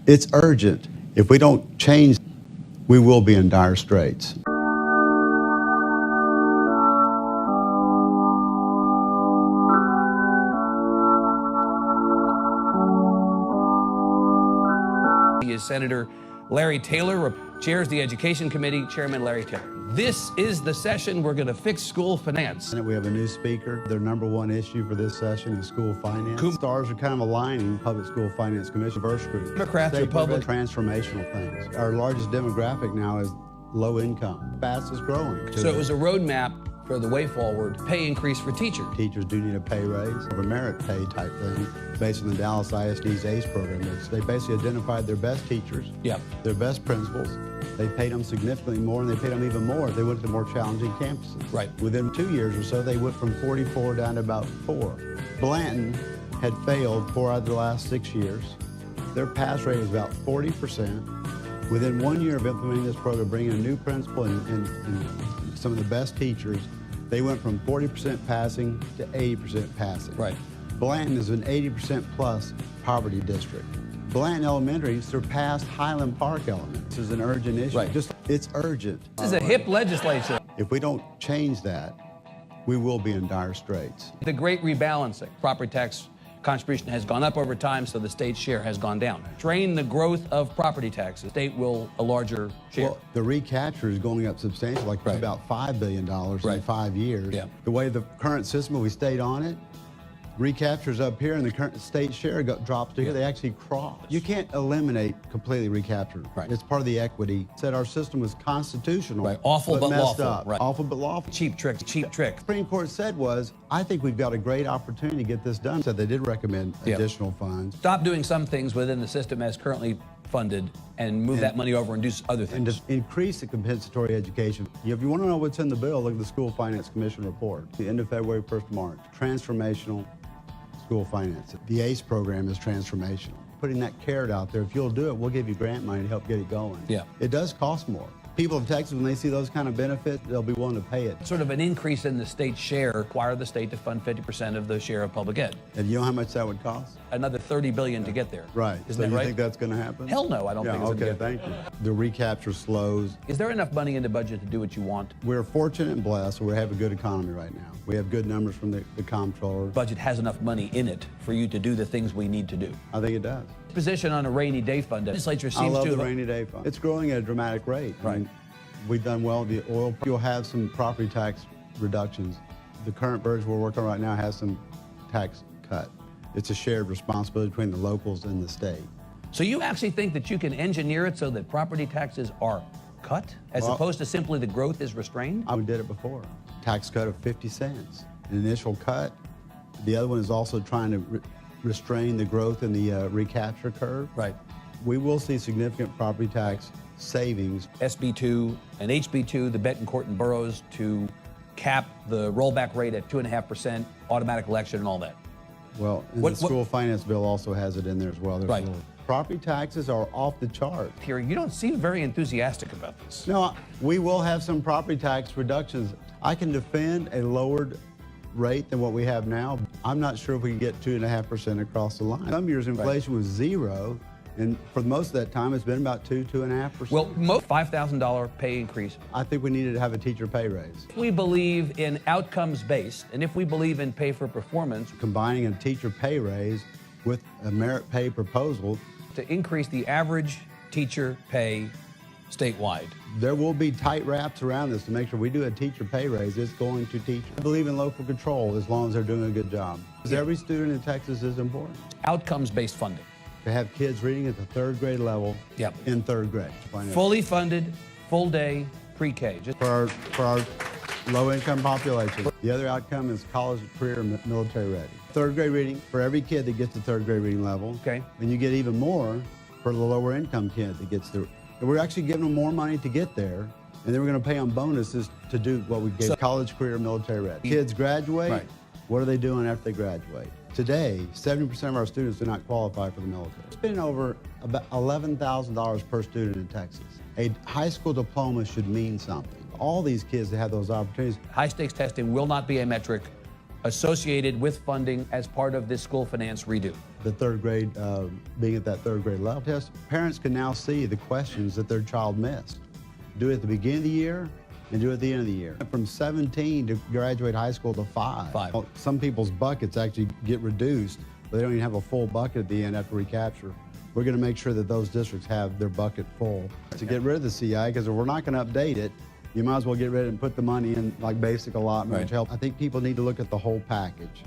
It's urgent. If we don't change, we will be in dire straits. Is Senator Larry Taylor, chairs the Education Committee. Chairman Larry Taylor. This is the session we're going to fix school finance. We have a new speaker. Their number one issue for this session is school finance. Stars are kind of aligning. Public School Finance Commission, diverse group. Democrats, Republicans. Transformational things. Our largest demographic now is low income, fastest growing. So it was a roadmap for the way forward, pay increase for teachers. Teachers do need a pay raise, a merit pay type thing, based on the Dallas ISD ACE program. They basically identified their best teachers, their best principals. They paid them significantly more, and they paid them even more if they went to more challenging campuses. Right. Within 2 years or so, they went from 44 down to about 4. Blanton had failed 4 out of the last 6 years. Their pass rate is about 40%. Within 1 year of implementing this program, bringing a new principal and some of the best teachers, they went from 40% passing to 80% passing. Right. Blanton is an 80% plus poverty district. Blanton Elementary surpassed Highland Park Elementary. This is an urgent issue. Right. It's urgent. This is a hip legislature. If we don't change that, we will be in dire straits. The great rebalancing. Property tax contribution has gone up over time, so the state's share has gone down. Train the growth of property taxes. State will a larger share. Well, the recapture is going up substantially, like about $5 billion in 5 years. Yeah. The way the current system, we stayed on it, recaptures up here and the current state share drops to here. They actually cross. You can't eliminate completely recapture. Right. It's part of the equity. Said our system was constitutional. Right. Awful but messed lawful. Up. Right. Awful but lawful. Cheap trick. Cheap trick. Supreme Court said was, I think we've got a great opportunity to get this done. Said they did recommend additional funds. Stop doing some things within the system as currently funded and move that money over and do other things. And to increase the compensatory education. If you want to know what's in the bill, look at the School Finance Commission report. The end of February, 1st of March. Transformational school finance. The ACE program is transformational. Putting that carrot out there, if you'll do it, we'll give you grant money to help get it going. Yeah. It does cost more. People of Texas, when they see those kind of benefits, they'll be willing to pay it. Sort of an increase in the state share require the state to fund 50% of the share of public ed. And you know how much that would cost? Another $30 billion to get there. Right. Isn't so that you right? think that's going to happen? Hell no, I don't think it's going to Okay, thank you. The recapture slows. Is there enough money in the budget to do what you want? We're fortunate and blessed. We have a good economy right now. We have good numbers from the comptroller. Budget has enough money in it for you to do the things we need to do. I think it does. Position on a rainy day fund. The legislature seems I love to the rainy day fund. It's growing at a dramatic rate. Right. I mean, we've done well with the oil. You'll have some property tax reductions. The current version we're working on right now has some tax cut. It's a shared responsibility between the locals and the state. So you actually think that you can engineer it so that property taxes are cut as opposed to simply the growth is restrained? We did it before. Tax cut of 50 cents. An initial cut. The other one is also trying to restrain the growth in the recapture curve. Right. We will see significant property tax savings. SB2 and HB2, the Betancourt and boroughs to cap the rollback rate at 2.5%, automatic election and all that. Well, and the school finance bill also has it in there as well. There's right. Property taxes are off the chart. Here, you don't seem very enthusiastic about this. No, we will have some property tax reductions. I can defend a lowered rate than what we have now. I'm not sure if we can get 2.5% across the line. Some years inflation was 0, and for most of that time it's been about 2.5%. Well, most $5,000 pay increase. I think we needed to have a teacher pay raise. If we believe in outcomes-based, and if we believe in pay for performance, combining a teacher pay raise with a merit pay proposal to increase the average teacher pay statewide. There will be tight wraps around this to make sure we do a teacher pay raise. It's going to teachers. I believe in local control as long as they're doing a good job. Because every student in Texas is important. Outcomes-based funding. To have kids reading at the 3rd grade level in 3rd grade. Fully funded, full day, pre-K. Just for our low-income population. The other outcome is college, career, and military ready. 3rd grade reading for every kid that gets to 3rd grade reading level. Okay. And you get even more for the lower income kid that gets there. And we're actually giving them more money to get there, and then we're going to pay them bonuses to do what we gave college, career, military ready. Kids graduate. Right. What are they doing after they graduate? Today, 70% of our students do not qualify for the military. It's been over about $11,000 per student in Texas. A high school diploma should mean something. All these kids that have those opportunities. High stakes testing will not be a metric associated with funding as part of this school finance redo. The third grade, being at that third grade level test, parents can now see the questions that their child missed. Do it at the beginning of the year and do it at the end of the year. From 17 to graduate high school to 5. Well, some people's buckets actually get reduced, but they don't even have a full bucket at the end after recapture. We're going to make sure that those districts have their bucket full. To get rid of the CEI, because if we're not going to update it, you might as well get rid of it and put the money in like basic allotment, which help. I think people need to look at the whole package.